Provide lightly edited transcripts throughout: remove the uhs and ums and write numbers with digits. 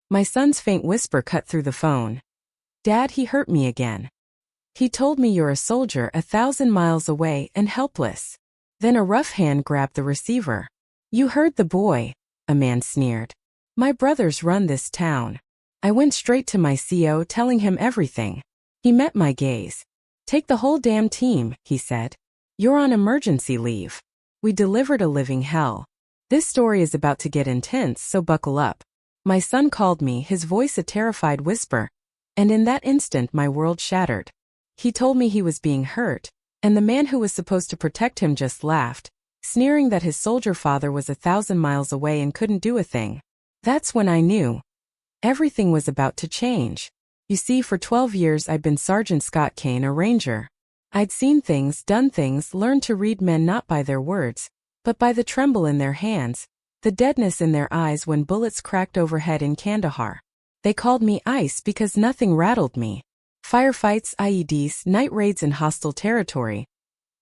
My son's faint whisper cut through the phone. Dad, he hurt me again. He told me you're a soldier 1,000 miles away and helpless. Then a rough hand grabbed the receiver. You heard the boy, a man sneered. My brothers run this town. I went straight to my CO telling him everything. He met my gaze. Take the whole damn team, he said. You're on emergency leave. We delivered a living hell. This story is about to get intense, so buckle up. My son called me, his voice a terrified whisper, and in that instant my world shattered. He told me he was being hurt, and the man who was supposed to protect him just laughed, sneering that his soldier father was 1,000 miles away and couldn't do a thing. That's when I knew. Everything was about to change. You see, for 12 years I'd been Sergeant Scott Kane, a ranger. I'd seen things, done things, learned to read men not by their words, but by the tremble in their hands, the deadness in their eyes when bullets cracked overhead in Kandahar. They called me ice because nothing rattled me. Firefights, IEDs, night raids in hostile territory.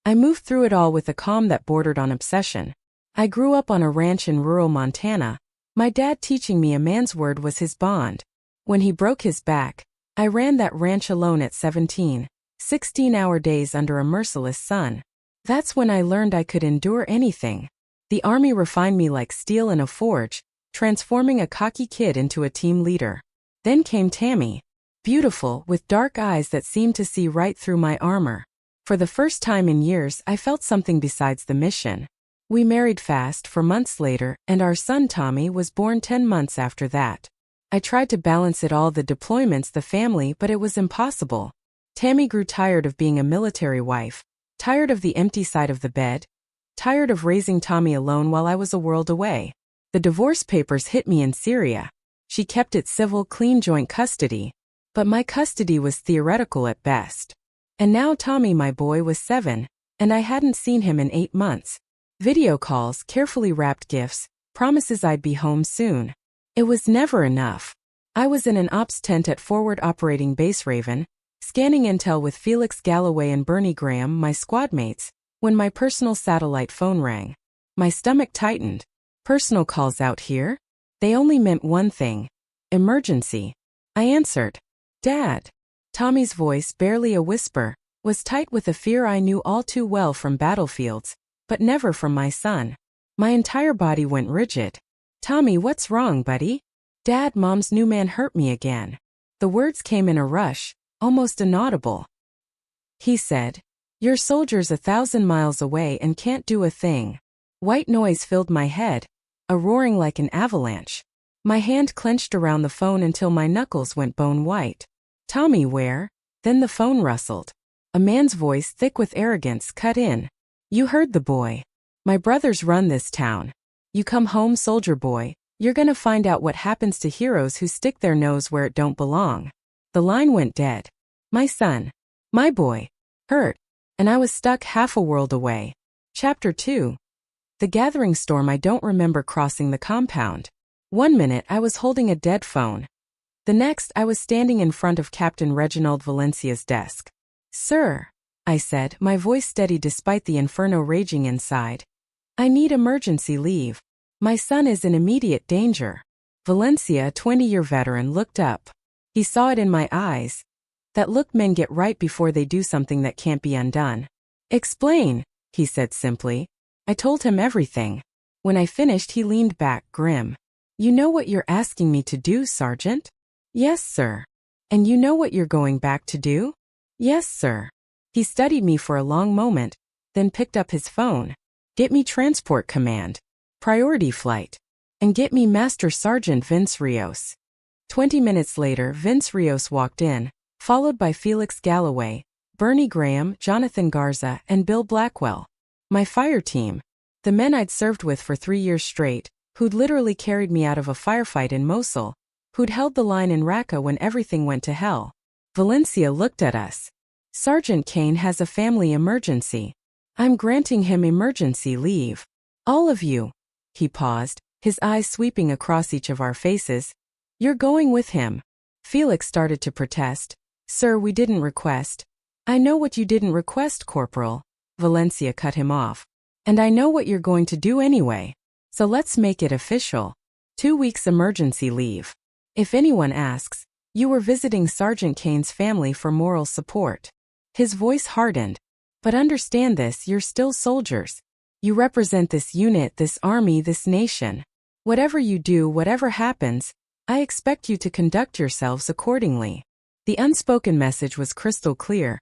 I moved through it all with a calm that bordered on obsession. I grew up on a ranch in rural Montana, my dad teaching me a man's word was his bond. When he broke his back, I ran that ranch alone at 17, 16-hour days under a merciless sun. That's when I learned I could endure anything. The Army refined me like steel in a forge, transforming a cocky kid into a team leader. Then came Tammy. Beautiful, with dark eyes that seemed to see right through my armor. For the first time in years, I felt something besides the mission. We married fast 4 months later, and our son Tommy was born 10 months after that. I tried to balance it all, the deployments, the family, but it was impossible. Tammy grew tired of being a military wife, tired of the empty side of the bed, tired of raising Tommy alone while I was a world away. The divorce papers hit me in Syria. She kept it civil, clean joint custody. But my custody was theoretical at best. And now Tommy, my boy, was 7, and I hadn't seen him in 8 months. Video calls, carefully wrapped gifts, promises I'd be home soon. It was never enough. I was in an ops tent at Forward Operating Base Raven, scanning intel with Felix Galloway and Bernie Graham, my squadmates, when my personal satellite phone rang. My stomach tightened. Personal calls out here? They only meant one thing. Emergency. I answered. Dad. Tommy's voice, barely a whisper, was tight with a fear I knew all too well from battlefields, but never from my son. My entire body went rigid. Tommy, what's wrong, buddy? Dad, Mom's new man hurt me again. The words came in a rush, almost inaudible. He said, your soldier's 1,000 miles away and can't do a thing. White noise filled my head, a roaring like an avalanche. My hand clenched around the phone until my knuckles went bone white. Tommy, where? Then the phone rustled. A man's voice, thick with arrogance, cut in. You heard the boy. My brothers run this town. You come home, soldier boy, you're gonna find out what happens to heroes who stick their nose where it don't belong. The line went dead. My son. My boy. Hurt. And I was stuck half a world away. Chapter 2. The gathering storm. I don't remember crossing the compound. 1 minute I was holding a dead phone. The next I was standing in front of Captain Reginald Valencia's desk. Sir, I said, my voice steady despite the inferno raging inside. I need emergency leave. My son is in immediate danger. Valencia, a 20-year veteran, looked up. He saw it in my eyes. That look men get right before they do something that can't be undone. Explain, he said simply. I told him everything. When I finished, he leaned back, grim. You know what you're asking me to do, Sergeant? Yes, sir. And you know what you're going back to do? Yes, sir. He studied me for a long moment, then picked up his phone. Get me transport command. Priority flight. And get me Master Sergeant Vince Rios. 20 minutes later, Vince Rios walked in, followed by Felix Galloway, Bernie Graham, Jonathan Garza, and Bill Blackwell. My fire team. The men I'd served with for 3 years straight, who'd literally carried me out of a firefight in Mosul, who'd held the line in Raqqa when everything went to hell. Valencia looked at us. Sergeant Kane has a family emergency. I'm granting him emergency leave. All of you. He paused, his eyes sweeping across each of our faces. You're going with him. Felix started to protest. Sir, we didn't request. I know what you didn't request, Corporal. Valencia cut him off. And I know what you're going to do anyway. So let's make it official. 2 weeks emergency leave. If anyone asks, you were visiting Sergeant Kane's family for moral support. His voice hardened. But understand this, you're still soldiers. You represent this unit, this army, this nation. Whatever you do, whatever happens, I expect you to conduct yourselves accordingly. The unspoken message was crystal clear.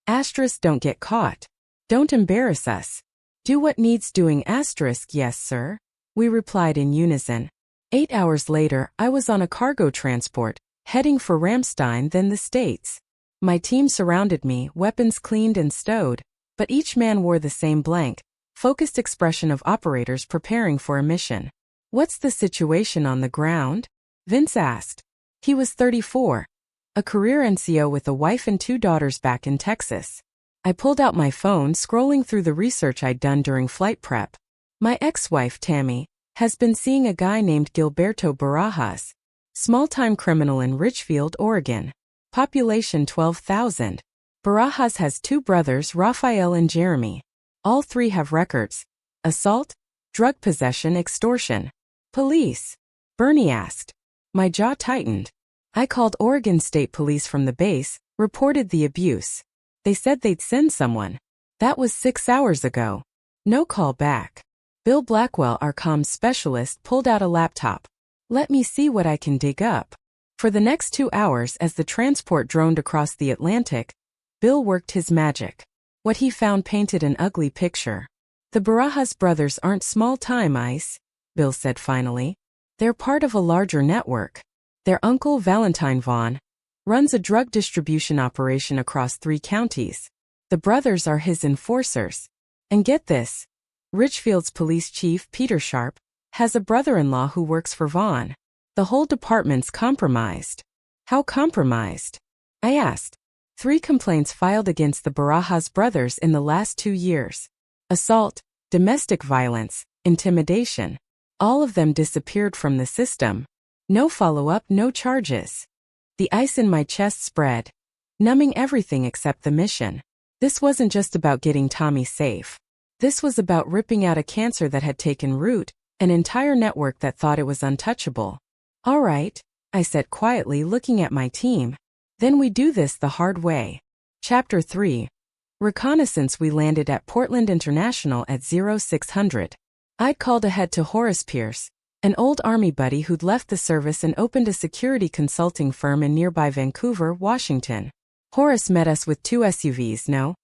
Asterisk, don't get caught. Don't embarrass us. Do what needs doing. Asterisk, yes, sir. We replied in unison. 8 hours later, I was on a cargo transport, heading for Ramstein, then the States. My team surrounded me, weapons cleaned and stowed, but each man wore the same blank, focused expression of operators preparing for a mission. What's the situation on the ground? Vince asked. He was 34, a career NCO with a wife and 2 daughters back in Texas. I pulled out my phone, scrolling through the research I'd done during flight prep. My ex-wife, Tammy, has been seeing a guy named Gilberto Barajas, small-time criminal in Richfield, Oregon. Population 12,000. Barajas has 2 brothers, Rafael and Jeremy. All 3 have records. Assault, drug possession, extortion. Police? Bernie asked. My jaw tightened. I called Oregon State Police from the base, reported the abuse. They said they'd send someone. That was 6 hours ago. No call back. Bill Blackwell, our comms specialist, pulled out a laptop. Let me see what I can dig up. For the next 2 hours as the transport droned across the Atlantic, Bill worked his magic. What he found painted an ugly picture. The Barajas brothers aren't small-time ice, Bill said finally. They're part of a larger network. Their uncle, Valentine Vaughn, runs a drug distribution operation across 3 counties. The brothers are his enforcers. And get this, Richfield's police chief, Peter Sharp, has a brother-in-law who works for Vaughn. The whole department's compromised. How compromised? I asked. 3 complaints filed against the Barajas brothers in the last 2 years. Assault, domestic violence, intimidation. All of them disappeared from the system. No follow-up, no charges. The ice in my chest spread, numbing everything except the mission. This wasn't just about getting Tommy safe. This was about ripping out a cancer that had taken root, an entire network that thought it was untouchable. All right, I said quietly, looking at my team. Then we do this the hard way. Chapter 3. Reconnaissance. We landed at Portland International at 0600. I'd called ahead to Horace Pierce, an old Army buddy who'd left the service and opened a security consulting firm in nearby Vancouver, Washington. Horace met us with 2 SUVs. No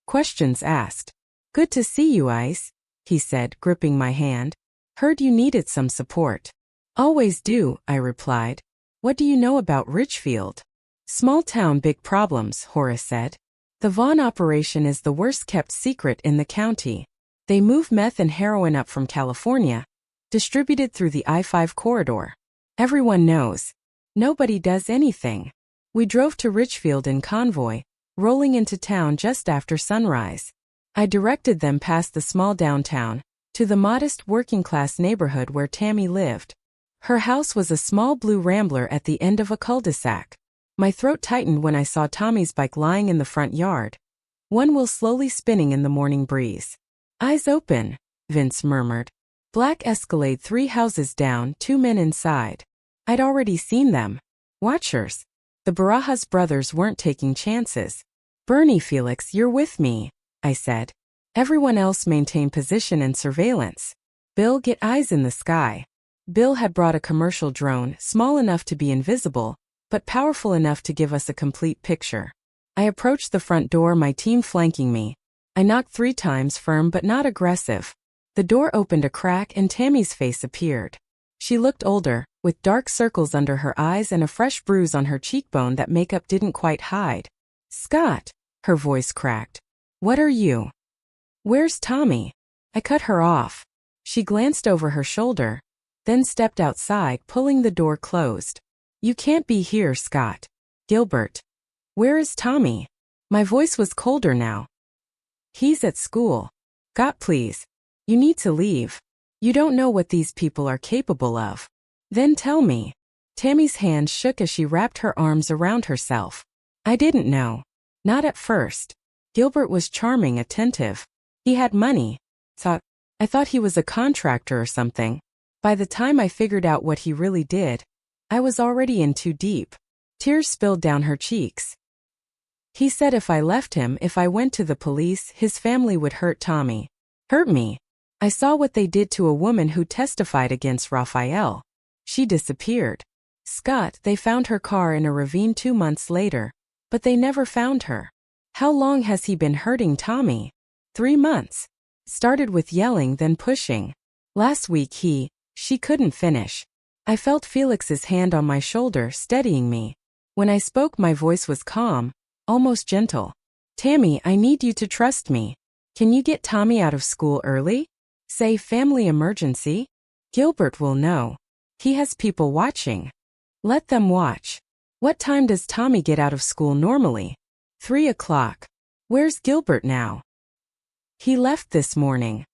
questions asked. Good to see you, Ice, he said, gripping my hand. Heard you needed some support. Always do, I replied. What do you know about Richfield? Small town, big problems, Horace said. The Vaughn operation is the worst-kept secret in the county. They move meth and heroin up from California, distributed through the I-5 corridor. Everyone knows. Nobody does anything. We drove to Richfield in convoy, rolling into town just after sunrise. I directed them past the small downtown, to the modest working-class neighborhood where Tammy lived. Her house was a small blue Rambler at the end of a cul-de-sac. My throat tightened when I saw Tommy's bike lying in the front yard, one wheel slowly spinning in the morning breeze. Eyes open, Vince murmured. Black Escalade 3 houses down, 2 men inside. I'd already seen them. Watchers. The Barajas brothers weren't taking chances. Bernie, Felix, you're with me, I said. Everyone else maintain position and surveillance. Bill, get eyes in the sky. Bill had brought a commercial drone, small enough to be invisible, but powerful enough to give us a complete picture. I approached the front door, my team flanking me. I knocked 3 times, firm but not aggressive. The door opened a crack and Tammy's face appeared. She looked older, with dark circles under her eyes and a fresh bruise on her cheekbone that makeup didn't quite hide. Scott, her voice cracked. What are you? Where's Tommy? I cut her off. She glanced over her shoulder, then stepped outside, pulling the door closed. You can't be here, Scott. Gilbert. Where is Tommy? My voice was colder now. He's at school. Scott, please. You need to leave. You don't know what these people are capable of. Then tell me. Tammy's hand shook as she wrapped her arms around herself. I didn't know. Not at first. Gilbert was charming, attentive. He had money. I thought he was a contractor or something. By the time I figured out what he really did, I was already in too deep. Tears spilled down her cheeks. He said if I left him, if I went to the police, his family would hurt Tommy. Hurt me. I saw what they did to a woman who testified against Raphael. She disappeared. Scott, they found her car in a ravine 2 months later. But they never found her. How long has he been hurting Tommy? 3 months. Started with yelling, then pushing. Last week she couldn't finish. I felt Felix's hand on my shoulder, steadying me. When I spoke, my voice was calm, almost gentle. Tammy, I need you to trust me. Can you get Tommy out of school early? Say family emergency? Gilbert will know. He has people watching. Let them watch. What time does Tommy get out of school normally? 3 o'clock. Where's Gilbert now? He left this morning.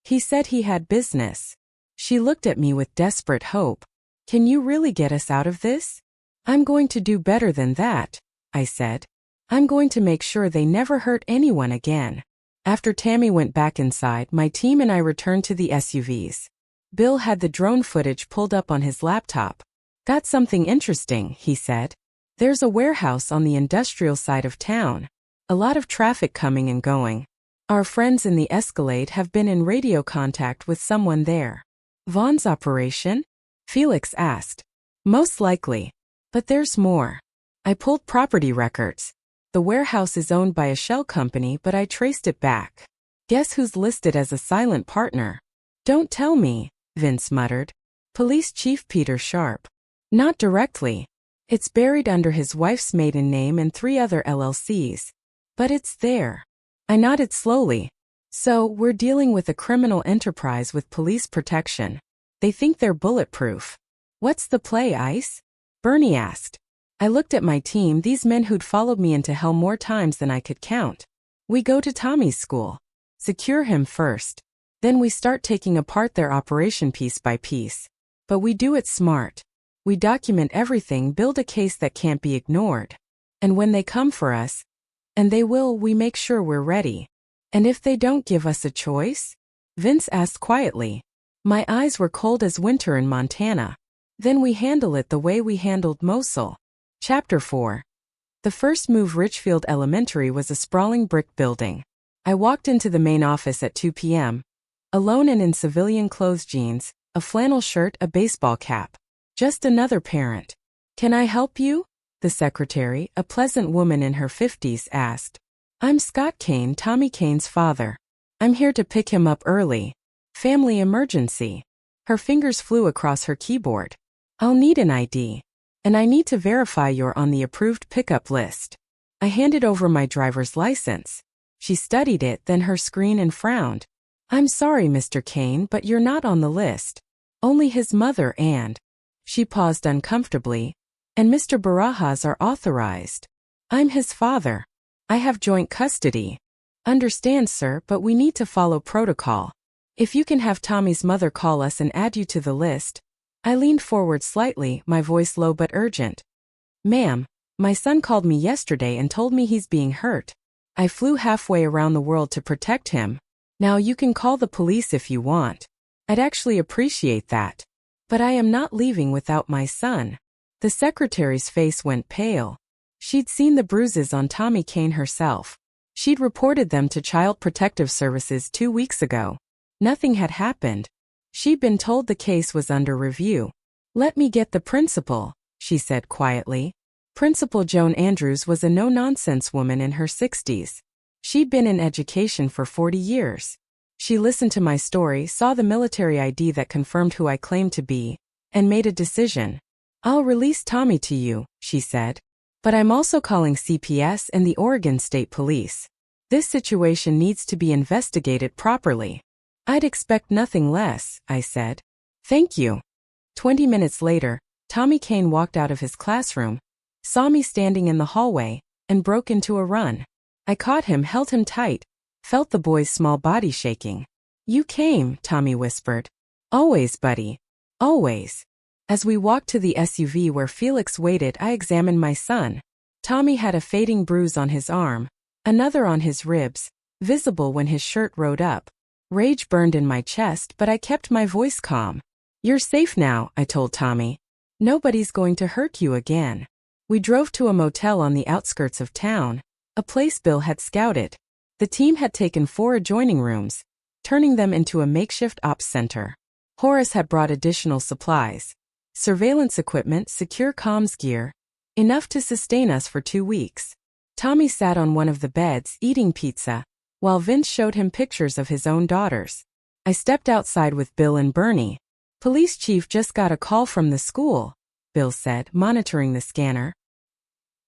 He said he had business. She looked at me with desperate hope. Can you really get us out of this? I'm going to do better than that, I said. I'm going to make sure they never hurt anyone again. After Tammy went back inside, my team and I returned to the SUVs. Bill had the drone footage pulled up on his laptop. Got something interesting, he said. There's a warehouse on the industrial side of town. A lot of traffic coming and going. Our friends in the Escalade have been in radio contact with someone there. Vaughn's operation? Felix asked. Most likely. But there's more. I pulled property records. The warehouse is owned by a shell company, but I traced it back. Guess who's listed as a silent partner? Don't tell me, Vince muttered. Police Chief Peter Sharp. Not directly. It's buried under his wife's maiden name and 3 other LLCs. But it's there. I nodded slowly. So, we're dealing with a criminal enterprise with police protection. They think they're bulletproof. What's the play, Ice? Bernie asked. I looked at my team, these men who'd followed me into hell more times than I could count. We go to Tommy's school. Secure him first. Then we start taking apart their operation piece by piece. But we do it smart. We document everything, build a case that can't be ignored. And when they come for us, and they will, we make sure we're ready. And if they don't give us a choice? Vince asked quietly. My eyes were cold as winter in Montana. Then we handle it the way we handled Mosul. Chapter 4. The first move, Richfield Elementary, was a sprawling brick building. I walked into the main office at 2 p.m. Alone and in civilian clothes, jeans, a flannel shirt, a baseball cap. Just another parent. Can I help you? The secretary, a pleasant woman in her 50s, asked. I'm Scott Kane, Tommy Kane's father. I'm here to pick him up early. Family emergency. Her fingers flew across her keyboard. I'll need an ID. And I need to verify you're on the approved pickup list. I handed over my driver's license. She studied it, then her screen, and frowned. I'm sorry, Mr. Kane, but you're not on the list. Only his mother and... She paused uncomfortably. And Mr. Barajas are authorized. I'm his father. I have joint custody. Understand, sir, but we need to follow protocol. If you can have Tommy's mother call us and add you to the list. I leaned forward slightly, my voice low but urgent. Ma'am, my son called me yesterday and told me he's being hurt. I flew halfway around the world to protect him. Now you can call the police if you want. I'd actually appreciate that. But I am not leaving without my son. The secretary's face went pale. She'd seen the bruises on Tommy Kane herself. She'd reported them to Child Protective Services 2 weeks ago. Nothing had happened. She'd been told the case was under review. Let me get the principal, she said quietly. Principal Joan Andrews was a no-nonsense woman in her 60s. She'd been in education for 40 years. She listened to my story, saw the military ID that confirmed who I claimed to be, and made a decision. I'll release Tommy to you, she said. But I'm also calling CPS and the Oregon State Police. This situation needs to be investigated properly. I'd expect nothing less, I said. Thank you. 20 minutes later, Tommy Kane walked out of his classroom, saw me standing in the hallway, and broke into a run. I caught him, held him tight, felt the boy's small body shaking. You came, Tommy whispered. Always, buddy. Always. As we walked to the SUV where Felix waited, I examined my son. Tommy had a fading bruise on his arm, another on his ribs, visible when his shirt rode up. Rage burned in my chest, but I kept my voice calm. You're safe now, I told Tommy. Nobody's going to hurt you again. We drove to a motel on the outskirts of town, a place Bill had scouted. The team had taken 4 adjoining rooms, turning them into a makeshift ops center. Horace had brought additional supplies. Surveillance equipment, secure comms gear, enough to sustain us for 2 weeks. Tommy sat on one of the beds, eating pizza, while Vince showed him pictures of his own daughters. I stepped outside with Bill and Bernie. Police chief just got a call from the school, Bill said, monitoring the scanner.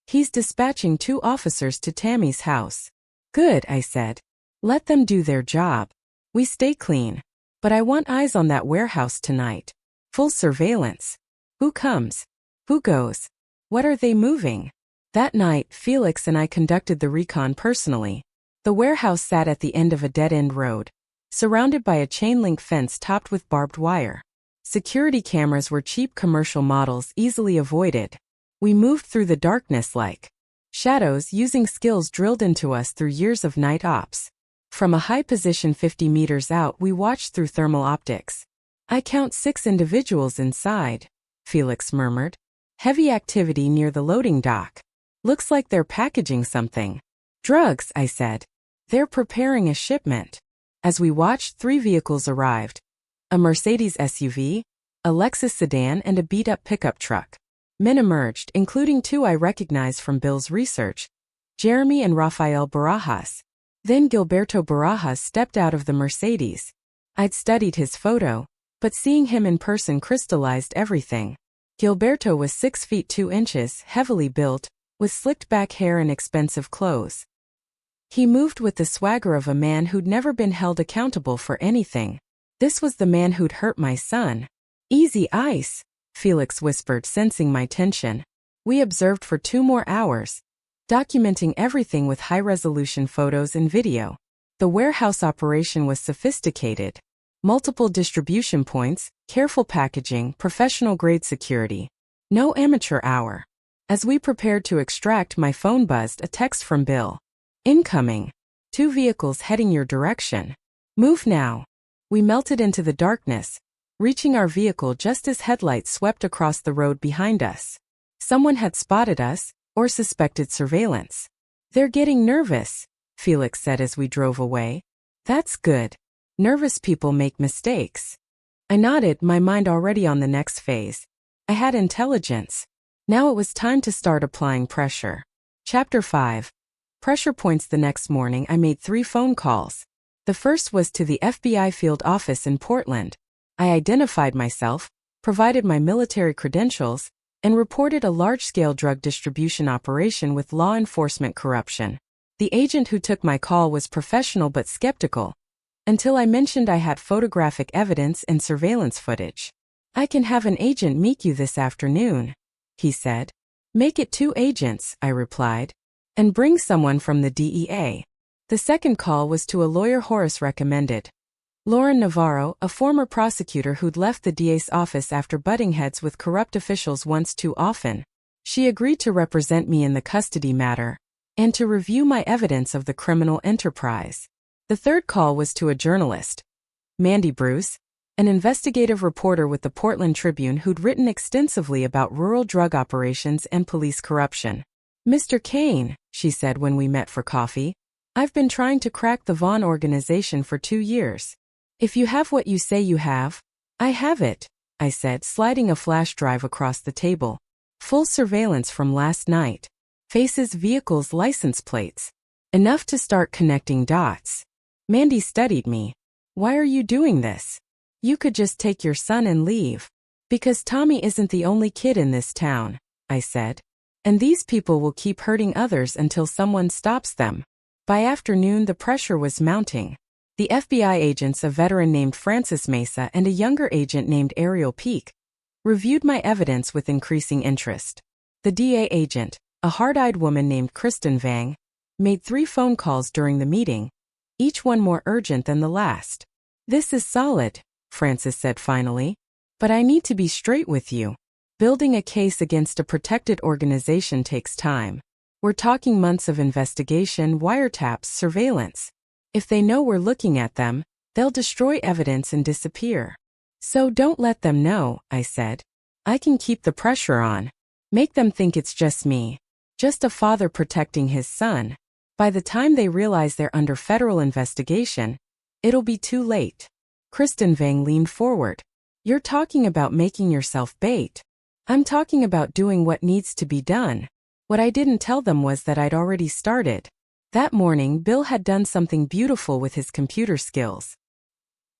He's dispatching 2 officers to Tammy's house. Good, I said. Let them do their job. We stay clean. But I want eyes on that warehouse tonight. Full surveillance. Who comes? Who goes? What are they moving? That night, Felix and I conducted the recon personally. The warehouse sat at the end of a dead-end road, surrounded by a chain-link fence topped with barbed wire. Security cameras were cheap commercial models easily avoided. We moved through the darkness like shadows, using skills drilled into us through years of night ops. From a high position 50 meters out, we watched through thermal optics. I count 6 individuals inside, Felix murmured. Heavy activity near the loading dock. Looks like they're packaging something. Drugs, I said. They're preparing a shipment. As we watched, 3 vehicles arrived. A Mercedes SUV, a Lexus sedan, and a beat-up pickup truck. Men emerged, including 2 I recognized from Bill's research, Jeremy and Rafael Barajas. Then Gilberto Barajas stepped out of the Mercedes. I'd studied his photo, but seeing him in person crystallized everything. Gilberto was 6 feet 2 inches, heavily built, with slicked back hair and expensive clothes. He moved with the swagger of a man who'd never been held accountable for anything. This was the man who'd hurt my son. Easy ice, Felix whispered, sensing my tension. We observed for 2 more hours, documenting everything with high-resolution photos and video. The warehouse operation was sophisticated. Multiple distribution points, careful packaging, professional-grade security. No amateur hour. As we prepared to extract, my phone buzzed, a text from Bill. Incoming. 2 vehicles heading your direction. Move now. We melted into the darkness, reaching our vehicle just as headlights swept across the road behind us. Someone had spotted us, or suspected surveillance. They're getting nervous, Felix said as we drove away. That's good. Nervous people make mistakes. I nodded, my mind already on the next phase. I had intelligence. Now it was time to start applying pressure. Chapter 5. Pressure points. The next morning I made 3 phone calls. The first was to the FBI field office in Portland. I identified myself, provided my military credentials, and reported a large-scale drug distribution operation with law enforcement corruption. The agent who took my call was professional but skeptical, until I mentioned I had photographic evidence and surveillance footage. I can have an agent meet you this afternoon, he said. Make it 2 agents, I replied, and bring someone from the DEA. The second call was to a lawyer Horace recommended. Lauren Navarro, a former prosecutor who'd left the DA's office after butting heads with corrupt officials once too often. She agreed to represent me in the custody matter, and to review my evidence of the criminal enterprise. The third call was to a journalist, Mandy Bruce, an investigative reporter with the Portland Tribune who'd written extensively about rural drug operations and police corruption. Mr. Kane, she said when we met for coffee, I've been trying to crack the Vaughn organization for 2 years. If you have what you say you have, I have it, I said, sliding a flash drive across the table. Full surveillance from last night. Faces, vehicles, license plates. Enough to start connecting dots. Mandy studied me. Why are you doing this? You could just take your son and leave. Because Tommy isn't the only kid in this town, I said. And these people will keep hurting others until someone stops them. By afternoon, the pressure was mounting. The FBI agents, a veteran named Francis Mesa and a younger agent named Ariel Peak, reviewed my evidence with increasing interest. The DA agent, a hard-eyed woman named Kristen Vang, made 3 phone calls during the meeting, each one more urgent than the last. This is solid, Francis said finally, but I need to be straight with you. Building a case against a protected organization takes time. We're talking months of investigation, wiretaps, surveillance. If they know we're looking at them, they'll destroy evidence and disappear. So don't let them know, I said. I can keep the pressure on. Make them think it's just me. Just a father protecting his son. By the time they realize they're under federal investigation, it'll be too late. Kristen Vang leaned forward. You're talking about making yourself bait. I'm talking about doing what needs to be done. What I didn't tell them was that I'd already started. That morning, Bill had done something beautiful with his computer skills.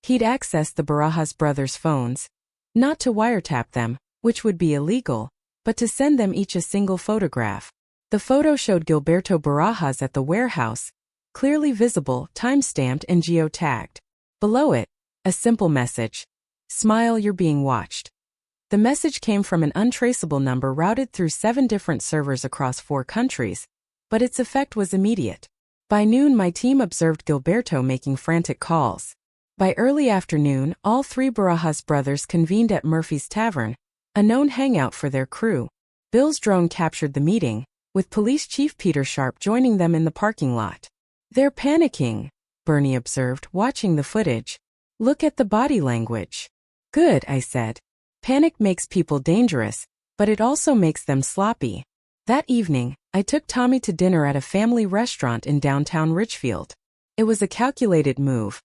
He'd accessed the Barajas brothers' phones, not to wiretap them, which would be illegal, but to send them each a single photograph. The photo showed Gilberto Barajas at the warehouse, clearly visible, time-stamped and geotagged. Below it, a simple message. Smile, you're being watched. The message came from an untraceable number routed through 7 different servers across 4 countries, but its effect was immediate. By noon, my team observed Gilberto making frantic calls. By early afternoon, all 3 Barajas brothers convened at Murphy's Tavern, a known hangout for their crew. Bill's drone captured the meeting, with Police Chief Peter Sharp joining them in the parking lot. They're panicking, Bernie observed, watching the footage. Look at the body language. Good, I said. Panic makes people dangerous, but it also makes them sloppy. That evening, I took Tommy to dinner at a family restaurant in downtown Richfield. It was a calculated move.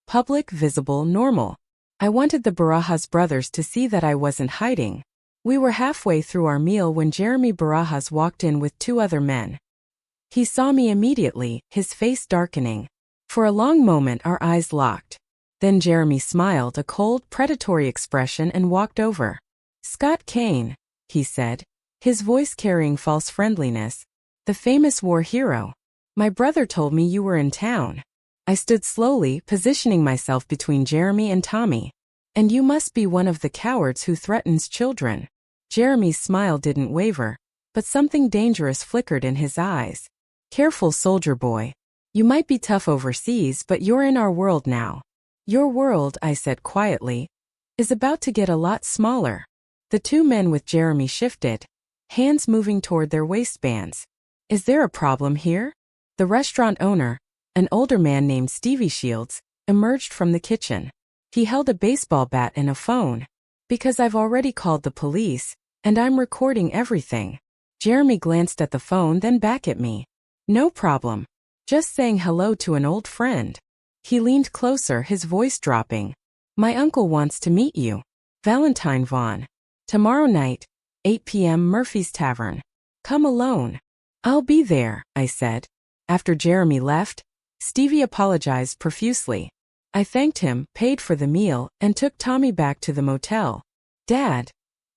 Public, visible, normal. I wanted the Barajas brothers to see that I wasn't hiding. We were halfway through our meal when Jeremy Barajas walked in with 2 other men. He saw me immediately, his face darkening. For a long moment our eyes locked. Then Jeremy smiled a cold, predatory expression and walked over. Scott Kane, he said, his voice carrying false friendliness. The famous war hero. My brother told me you were in town. I stood slowly, positioning myself between Jeremy and Tommy. And you must be one of the cowards who threatens children. Jeremy's smile didn't waver, but something dangerous flickered in his eyes. Careful, soldier boy. You might be tough overseas, but you're in our world now. Your world, I said quietly, is about to get a lot smaller. The 2 men with Jeremy shifted, hands moving toward their waistbands. Is there a problem here? The restaurant owner, an older man named Stevie Shields, emerged from the kitchen. He held a baseball bat and a phone. Because I've already called the police, and I'm recording everything. Jeremy glanced at the phone, then back at me. No problem. Just saying hello to an old friend. He leaned closer, his voice dropping. My uncle wants to meet you. Valentine Vaughn. Tomorrow night, 8 p.m. Murphy's Tavern. Come alone. I'll be there, I said. After Jeremy left, Stevie apologized profusely. I thanked him, paid for the meal, and took Tommy back to the motel. Dad?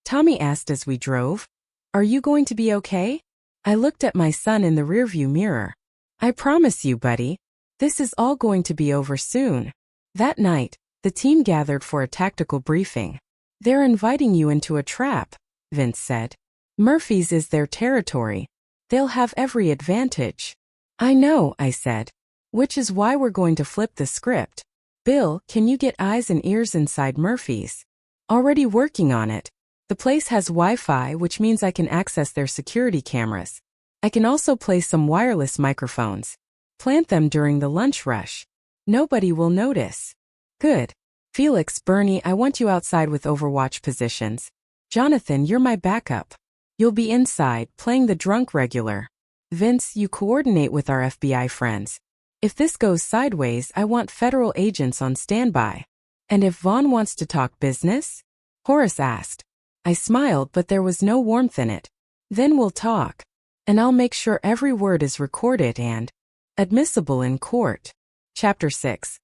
Tommy asked as we drove. Are you going to be okay? I looked at my son in the rearview mirror. I promise you, buddy. This is all going to be over soon. That night, the team gathered for a tactical briefing. They're inviting you into a trap, Vince said. Murphy's is their territory. They'll have every advantage. I know, I said. Which is why we're going to flip the script. Bill, can you get eyes and ears inside Murphy's? Already working on it. The place has Wi-Fi, which means I can access their security cameras. I can also place some wireless microphones. Plant them during the lunch rush. Nobody will notice. Good. Felix, Bernie, I want you outside with Overwatch positions. Jonathan, you're my backup. You'll be inside, playing the drunk regular. Vince, you coordinate with our FBI friends. If this goes sideways, I want federal agents on standby. And if Vaughn wants to talk business? Horace asked. I smiled, but there was no warmth in it. Then we'll talk. And I'll make sure every word is recorded and admissible in court. Chapter 6.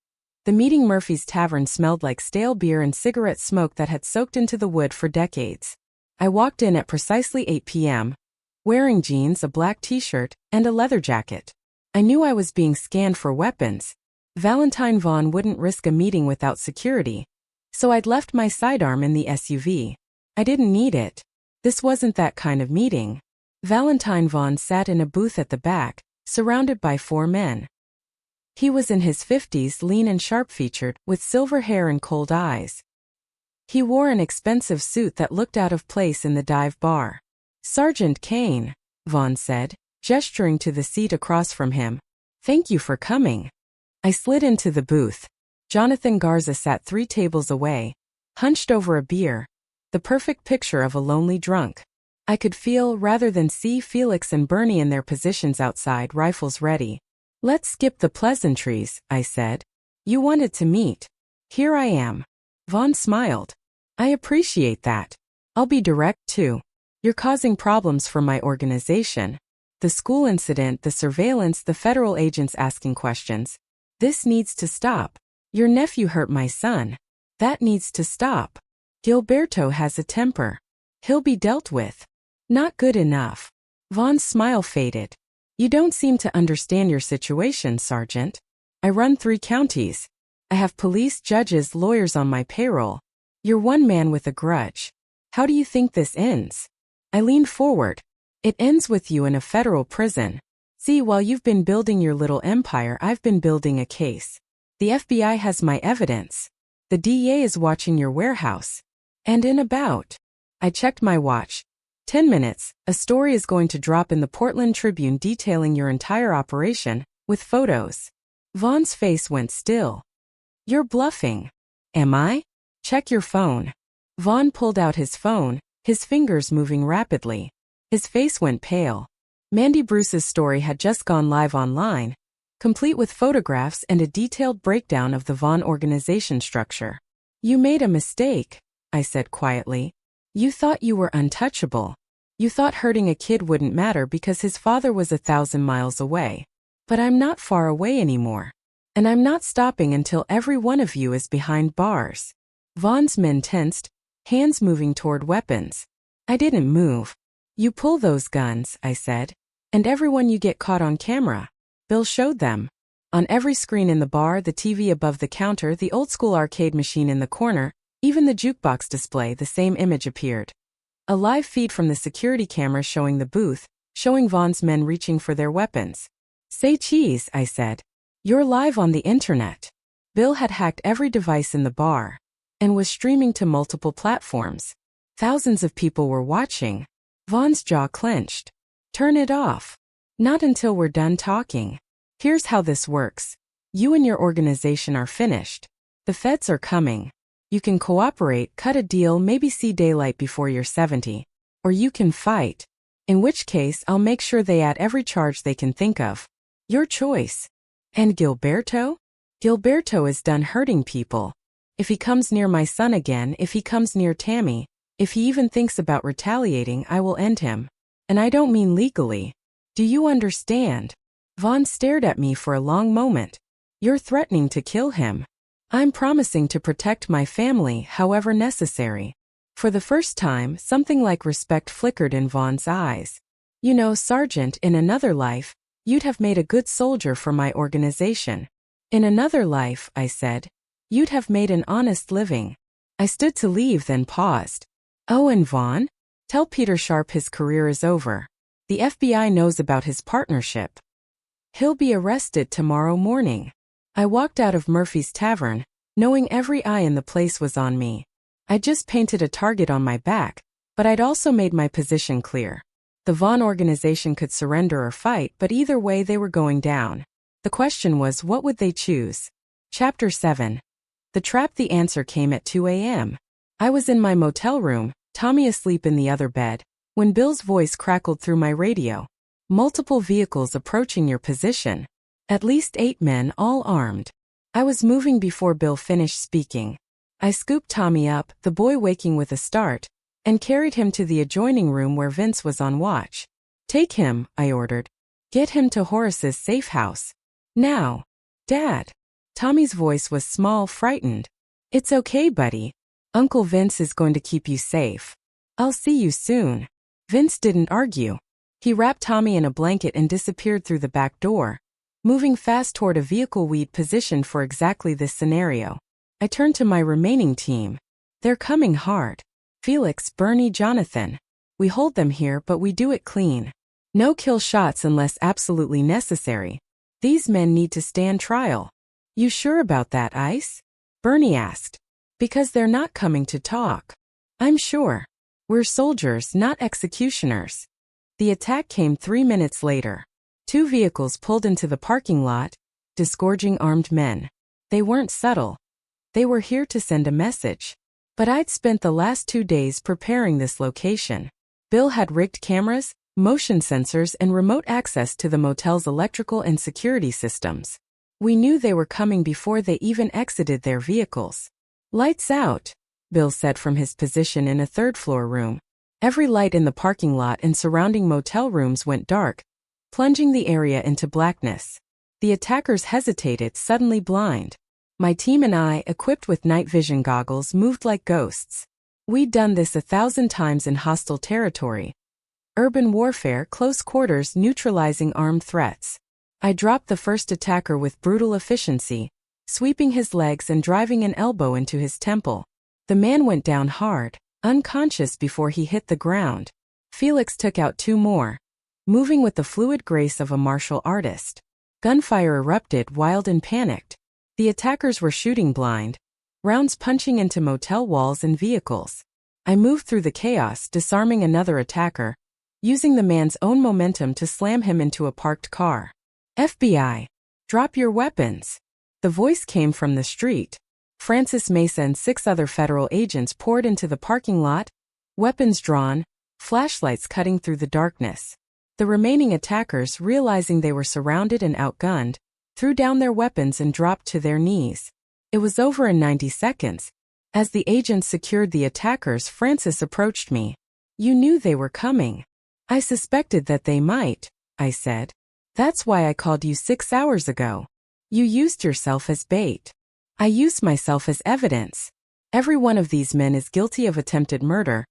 The meeting. Murphy's Tavern smelled like stale beer and cigarette smoke that had soaked into the wood for decades. I walked in at precisely 8 p.m., wearing jeans, a black t-shirt, and a leather jacket. I knew I was being scanned for weapons. Valentine Vaughn wouldn't risk a meeting without security, so I'd left my sidearm in the SUV. I didn't need it. This wasn't that kind of meeting. Valentine Vaughn sat in a booth at the back, surrounded by 4 men. He was in his 50s, lean and sharp-featured, with silver hair and cold eyes. He wore an expensive suit that looked out of place in the dive bar. Sergeant Kane, Vaughn said, gesturing to the seat across from him. Thank you for coming. I slid into the booth. Jonathan Garza sat 3 tables away, hunched over a beer. The perfect picture of a lonely drunk. I could feel, rather than see, Felix and Bernie in their positions outside, rifles ready. Let's skip the pleasantries, I said. You wanted to meet. Here I am. Vaughn smiled. I appreciate that. I'll be direct, too. You're causing problems for my organization. The school incident, the surveillance, the federal agents asking questions. This needs to stop. Your nephew hurt my son. That needs to stop. Gilberto has a temper. He'll be dealt with. Not good enough. Vaughn's smile faded. You don't seem to understand your situation, Sergeant. I run 3 counties. I have police, judges, lawyers on my payroll. You're one man with a grudge. How do you think this ends? I leaned forward. It ends with you in a federal prison. See, while you've been building your little empire, I've been building a case. The FBI has my evidence. The DEA is watching your warehouse. And in about. I checked my watch. 10 minutes, a story is going to drop in the Portland Tribune detailing your entire operation, with photos. Vaughn's face went still. You're bluffing. Am I? Check your phone. Vaughn pulled out his phone, his fingers moving rapidly. His face went pale. Mandy Bruce's story had just gone live online, complete with photographs and a detailed breakdown of the Vaughn organization structure. You made a mistake, I said quietly. You thought you were untouchable. You thought hurting a kid wouldn't matter because his father was 1,000 miles away. But I'm not far away anymore. And I'm not stopping until every one of you is behind bars. Vaughn's men tensed, hands moving toward weapons. I didn't move. You pull those guns, I said. And everyone you get caught on camera. Bill showed them. On every screen in the bar, the TV above the counter, the old-school arcade machine in the corner, even the jukebox display, the same image appeared. A live feed from the security camera showing the booth, showing Vaughn's men reaching for their weapons. Say cheese, I said. You're live on the internet. Bill had hacked every device in the bar and was streaming to multiple platforms. Thousands of people were watching. Vaughn's jaw clenched. Turn it off. Not until we're done talking. Here's how this works. You and your organization are finished. The feds are coming. You can cooperate, cut a deal, maybe see daylight before you're 70. Or you can fight. In which case, I'll make sure they add every charge they can think of. Your choice. And Gilberto? Gilberto is done hurting people. If he comes near my son again, if he comes near Tammy, if he even thinks about retaliating, I will end him. And I don't mean legally. Do you understand? Vaughn stared at me for a long moment. You're threatening to kill him. I'm promising to protect my family, however necessary. For the first time, something like respect flickered in Vaughn's eyes. You know, Sergeant, in another life, you'd have made a good soldier for my organization. In another life, I said, you'd have made an honest living. I stood to leave, then paused. Oh, and Vaughn? Tell Peter Sharp his career is over. The FBI knows about his partnership. He'll be arrested tomorrow morning. I walked out of Murphy's Tavern, knowing every eye in the place was on me. I'd just painted a target on my back, but I'd also made my position clear. The Vaughn organization could surrender or fight, but either way they were going down. The question was, what would they choose? Chapter 7. The trap. The answer came at 2 a.m. I was in my motel room, Tommy asleep in the other bed, when Bill's voice crackled through my radio. Multiple vehicles approaching your position. At least 8 men, all armed. I was moving before Bill finished speaking. I scooped Tommy up, the boy waking with a start, and carried him to the adjoining room where Vince was on watch. Take him, I ordered. Get him to Horace's safe house. Now. Dad. Tommy's voice was small, frightened. It's okay, buddy. Uncle Vince is going to keep you safe. I'll see you soon. Vince didn't argue. He wrapped Tommy in a blanket and disappeared through the back door, moving fast toward a vehicle we'd positioned for exactly this scenario. I turned to my remaining team. They're coming hard. Felix, Bernie, Jonathan. We hold them here, but we do it clean. No kill shots unless absolutely necessary. These men need to stand trial. You sure about that, Ice? Bernie asked. Because they're not coming to talk. I'm sure. We're soldiers, not executioners. The attack came 3 minutes later. 2 vehicles pulled into the parking lot, disgorging armed men. They weren't subtle. They were here to send a message. But I'd spent the last 2 days preparing this location. Bill had rigged cameras, motion sensors, and remote access to the motel's electrical and security systems. We knew they were coming before they even exited their vehicles. "Lights out," Bill said from his position in a third-floor room. Every light in the parking lot and surrounding motel rooms went dark, plunging the area into blackness. The attackers hesitated, suddenly blind. My team and I, equipped with night vision goggles, moved like ghosts. We'd done this 1,000 times in hostile territory. Urban warfare, close quarters, neutralizing armed threats. I dropped the first attacker with brutal efficiency, sweeping his legs and driving an elbow into his temple. The man went down hard, unconscious before he hit the ground. Felix took out 2 more, moving with the fluid grace of a martial artist. Gunfire erupted, wild and panicked. The attackers were shooting blind, rounds punching into motel walls and vehicles. I moved through the chaos, disarming another attacker, using the man's own momentum to slam him into a parked car. "FBI, drop your weapons." The voice came from the street. Francis Mesa and 6 other federal agents poured into the parking lot, weapons drawn, flashlights cutting through the darkness. The remaining attackers, realizing they were surrounded and outgunned, threw down their weapons and dropped to their knees. It was over in 90 seconds. As the agents secured the attackers, Francis approached me. "You knew they were coming." "I suspected that they might," I said. "That's why I called you 6 hours ago. You used yourself as bait." "I used myself as evidence. Every one of these men is guilty of attempted murder,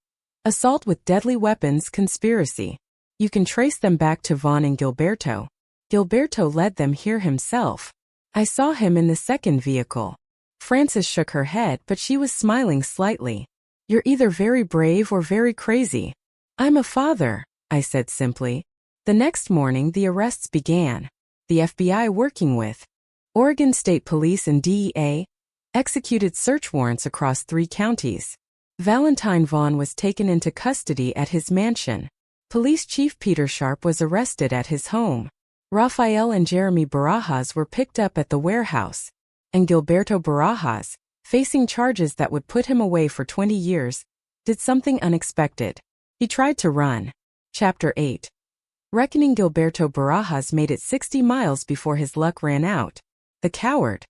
assault with deadly weapons, conspiracy. You can trace them back to Vaughn and Gilberto. Gilberto led them here himself. I saw him in the second vehicle." Frances shook her head, but she was smiling slightly. "You're either very brave or very crazy." "I'm a father," I said simply. The next morning, the arrests began. The FBI, working with Oregon State Police and DEA, executed search warrants across 3 counties. Valentine Vaughn was taken into custody at his mansion. Police Chief Peter Sharp was arrested at his home. Rafael and Jeremy Barajas were picked up at the warehouse. And Gilberto Barajas, facing charges that would put him away for 20 years, did something unexpected. He tried to run. Chapter 8. Reckoning Gilberto Barajas made it 60 miles before his luck ran out. The coward.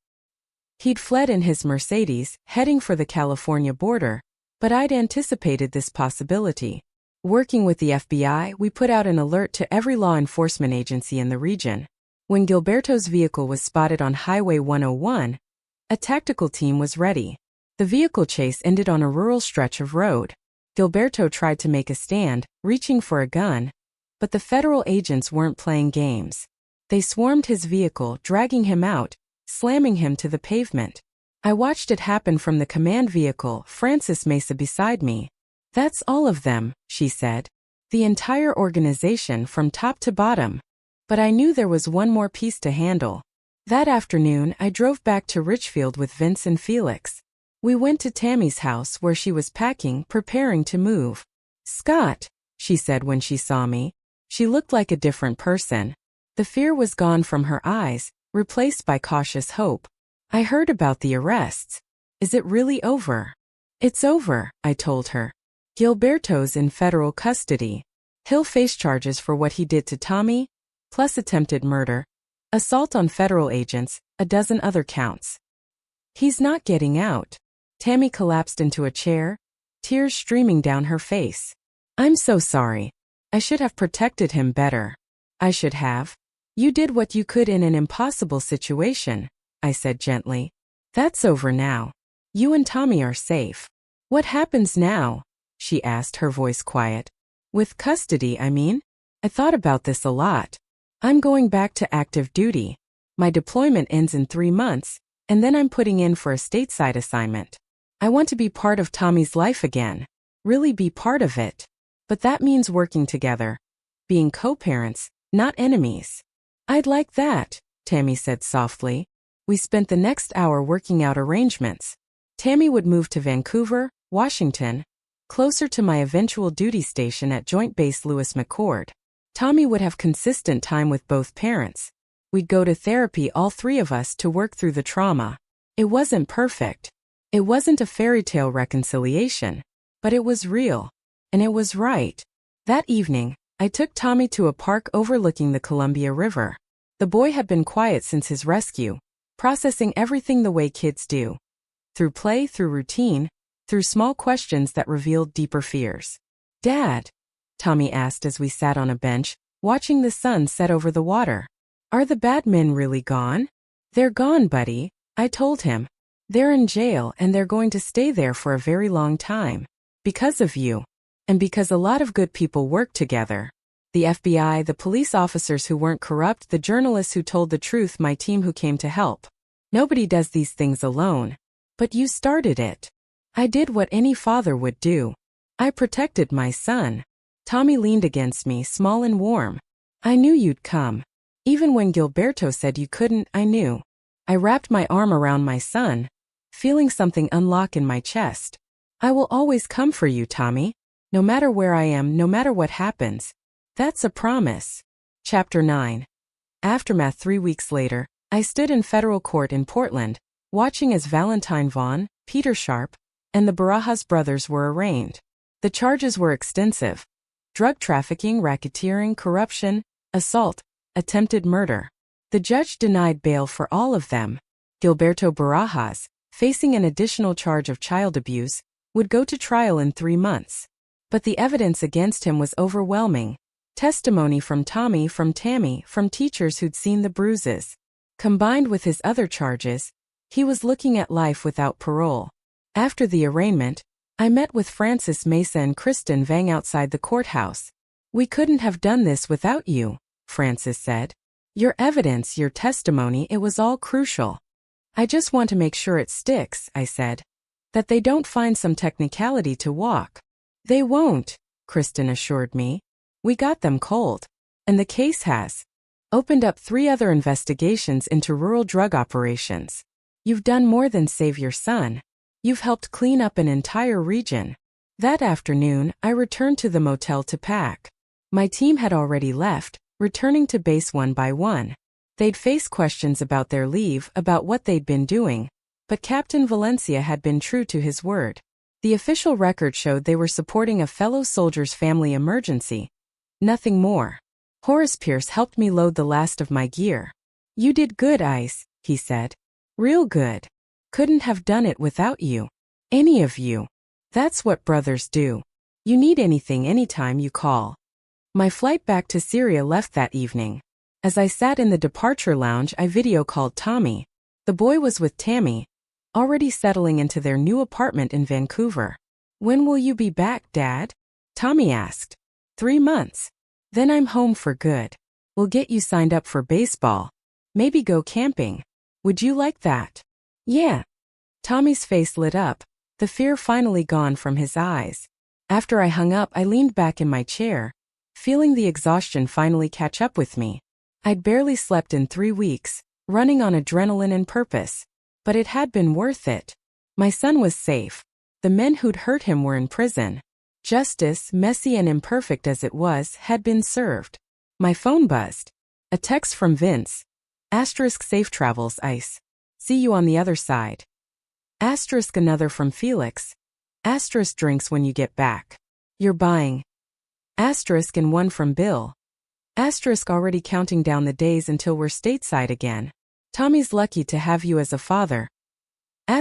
He'd fled in his Mercedes, heading for the California border, but I'd anticipated this possibility. Working with the FBI, we put out an alert to every law enforcement agency in the region. When Gilberto's vehicle was spotted on Highway 101, a tactical team was ready. The vehicle chase ended on a rural stretch of road. Gilberto tried to make a stand, reaching for a gun, but the federal agents weren't playing games. They swarmed his vehicle, dragging him out, slamming him to the pavement. I watched it happen from the command vehicle, Francis Mesa beside me. "That's all of them," she said. "The entire organization from top to bottom." But I knew there was one more piece to handle. That afternoon, I drove back to Richfield with Vince and Felix. We went to Tammy's house where she was packing, preparing to move. "Scott," she said when she saw me. She looked like a different person. The fear was gone from her eyes, replaced by cautious hope. "I heard about the arrests. Is it really over?" "It's over," I told her. "Gilberto's in federal custody. He'll face charges for what he did to Tommy, plus attempted murder, assault on federal agents, a dozen other counts. He's not getting out." Tammy collapsed into a chair, tears streaming down her face. "I'm so sorry. I should have protected him better." "I should have. You did what you could in an impossible situation," I said gently. "That's over now. You and Tommy are safe." "What happens now?" she asked, her voice quiet. "With custody, I mean? I thought about this a lot. I'm going back to active duty. My deployment ends in 3 months, and then I'm putting in for a stateside assignment. I want to be part of Tommy's life again. Really be part of it. But that means working together. Being co-parents, not enemies." "I'd like that," Tammy said softly. We spent the next hour working out arrangements. Tammy would move to Vancouver, Washington, closer to my eventual duty station at Joint Base Lewis McChord. Tommy would have consistent time with both parents. We'd go to therapy, all 3 of us, to work through the trauma. It wasn't perfect. It wasn't a fairy tale reconciliation, but it was real. And it was right. That evening, I took Tommy to a park overlooking the Columbia River. The boy had been quiet since his rescue, processing everything the way kids do. Through play, through routine, through small questions that revealed deeper fears. "Dad," Tommy asked as we sat on a bench, watching the sun set over the water, "are the bad men really gone?" "They're gone, buddy," I told him. "They're in jail and they're going to stay there for a very long time. Because of you. And because a lot of good people work together. The FBI, the police officers who weren't corrupt, the journalists who told the truth, my team who came to help. Nobody does these things alone. But you started it." I did what any father would do. I protected my son. Tommy leaned against me, small and warm. "I knew you'd come. Even when Gilberto said you couldn't, I knew." I wrapped my arm around my son, feeling something unlock in my chest. "I will always come for you, Tommy. No matter where I am, no matter what happens. That's a promise." Chapter 9. Aftermath. 3 weeks later, I stood in federal court in Portland, watching as Valentine Vaughn, Peter Sharp, and the Barajas brothers were arraigned. The charges were extensive: drug trafficking, racketeering, corruption, assault, attempted murder. The judge denied bail for all of them. Gilberto Barajas, facing an additional charge of child abuse, would go to trial in 3 months. But the evidence against him was overwhelming. Testimony from Tommy, from Tammy, from teachers who'd seen the bruises. Combined with his other charges, he was looking at life without parole. After the arraignment, I met with Francis Mesa and Kristen Vang outside the courthouse. "We couldn't have done this without you," Francis said. "Your evidence, your testimony, it was all crucial." "I just want to make sure it sticks," I said. "That they don't find some technicality to walk." "They won't," Kristen assured me. "We got them cold. And the case has opened up 3 other investigations into rural drug operations. You've done more than save your son. You've helped clean up an entire region." That afternoon, I returned to the motel to pack. My team had already left, returning to base one by one. They'd face questions about their leave, about what they'd been doing, but Captain Valencia had been true to his word. The official record showed they were supporting a fellow soldier's family emergency. Nothing more. Horace Pierce helped me load the last of my gear. "You did good, Ice," he said. "Real good. Couldn't have done it without you. Any of you. That's what brothers do. You need anything anytime you call." My flight back to Syria left that evening. As I sat in the departure lounge, I video called Tommy. The boy was with Tammy, already settling into their new apartment in Vancouver. "When will you be back, Dad?" Tommy asked. 3 months. Then I'm home for good. We'll get you signed up for baseball. Maybe go camping. Would you like that?" "Yeah." Tommy's face lit up, the fear finally gone from his eyes. After I hung up, I leaned back in my chair, feeling the exhaustion finally catch up with me. I'd barely slept in 3 weeks, running on adrenaline and purpose. But it had been worth it. My son was safe. The men who'd hurt him were in prison. Justice, messy and imperfect as it was, had been served. My phone buzzed. A text from Vince. * safe travels, Ice. See you on the other side. * another from Felix. * drinks when you get back. You're buying. * and one from Bill. * already counting down the days until we're stateside again. Tommy's lucky to have you as a father. * I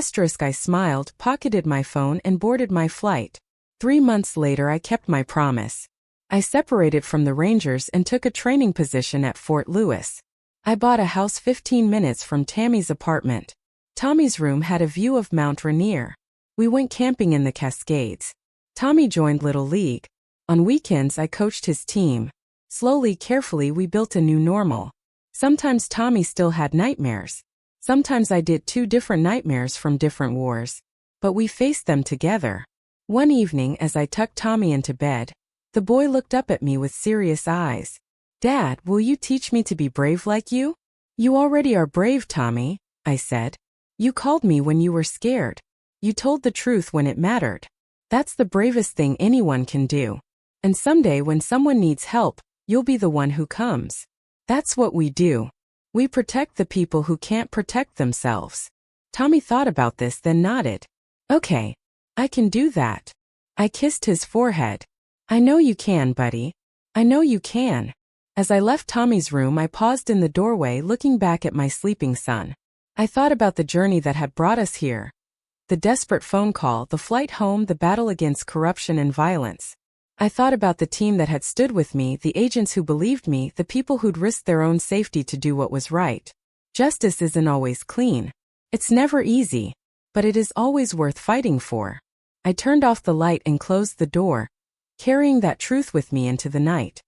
smiled, pocketed my phone and boarded my flight. 3 months later I kept my promise. I separated from the Rangers and took a training position at Fort Lewis. I bought a house 15 minutes from Tammy's apartment. Tommy's room had a view of Mount Rainier. We went camping in the Cascades. Tommy joined Little League. On weekends I coached his team. Slowly, carefully we built a new normal. Sometimes Tommy still had nightmares. Sometimes I did 2 different nightmares from different wars. But we faced them together. One evening as I tucked Tommy into bed, the boy looked up at me with serious eyes. "Dad, will you teach me to be brave like you?" "You already are brave, Tommy," I said. "You called me when you were scared. You told the truth when it mattered. That's the bravest thing anyone can do. And someday when someone needs help, you'll be the one who comes. That's what we do. We protect the people who can't protect themselves." Tommy thought about this, then nodded. Okay. I can do that. I kissed his forehead. I know you can, buddy. I know you can. As I left Tommy's room, I paused in the doorway looking back at my sleeping son. I thought about the journey that had brought us here. The desperate phone call, the flight home, the battle against corruption and violence. I thought about the team that had stood with me, the agents who believed me, the people who'd risked their own safety to do what was right. Justice isn't always clean. It's never easy. But it is always worth fighting for. I turned off the light and closed the door, carrying that truth with me into the night.